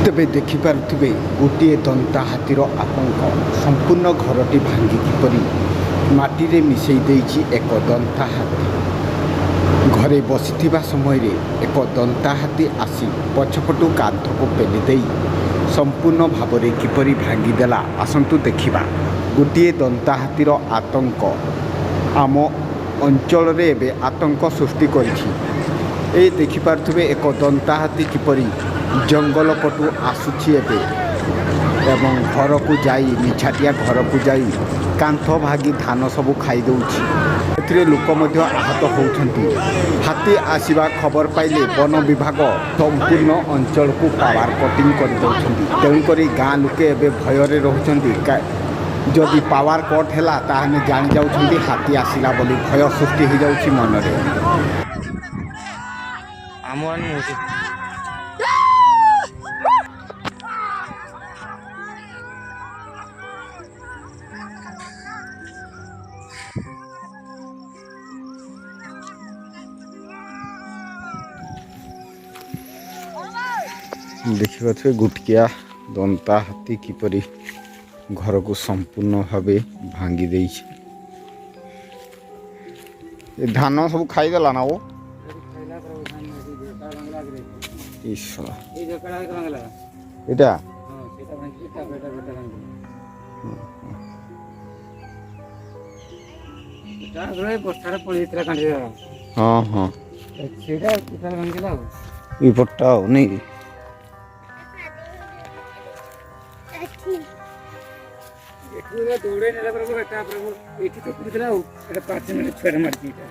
तेबे देखिपे गोटे दंता हाथीर आतंक संपूर्ण घरटी भांगी किपरि माटी मिसई देइछि एक दंता हाथी। घरे बसिथिबा समय रे एक दंता हाथी आसी पछपटू कांध को पेली देई संपूर्ण भाव में किपरि भांगीदेला आसंतु देखिबा। गोटे दंता हाथीर आतंक आम अंचल रे एबे आतंक सृष्टि करिछि। ए देखिपारुथिबे एक दंता हाथी किपरि जंगल पटु आसुछि एवं घर को जाई निछाटिया घर को जाई कांथ भागी धान सबू खाई दउछि। एथिरे लोक मध्य आहत होउछन्ति। हाथी आसीबा खबर पाइले वन विभाग संपूर्ण अंचल को पावर कटिंग कर दउछन्ति। तेणुकरी गाँ लोके एबे भयरे रहुछन्ति। जदि पावर कट हैला ताहाने जानि जाउछन्ति हाथी आसिला बोली भय सृष्टि हो जाउछि मनरे। आमन मुझे देखिए गुटकिया दंता हाथी किपरि घर को संपूर्ण भाव भांगी देइछि। धान सब खाईदेला ना वो इटा हाँ हाँ ये पट्टा हो नहीं दौड़े नेला पर बेटा पर एठी तो कुदला एटा 5 मिनट छड़ मार दीटा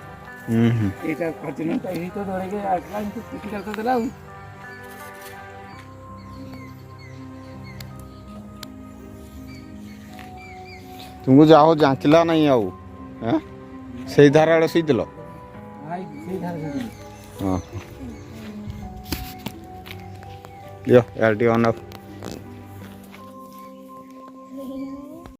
एटा 5 मिनट एही तो दौड़े के आटला तो पिटी करता देला तुमको जाओ जांचला नहीं आउ हैं सही धारा सी दिलो हां सही धारा से हां लियो यार डी ऑन अप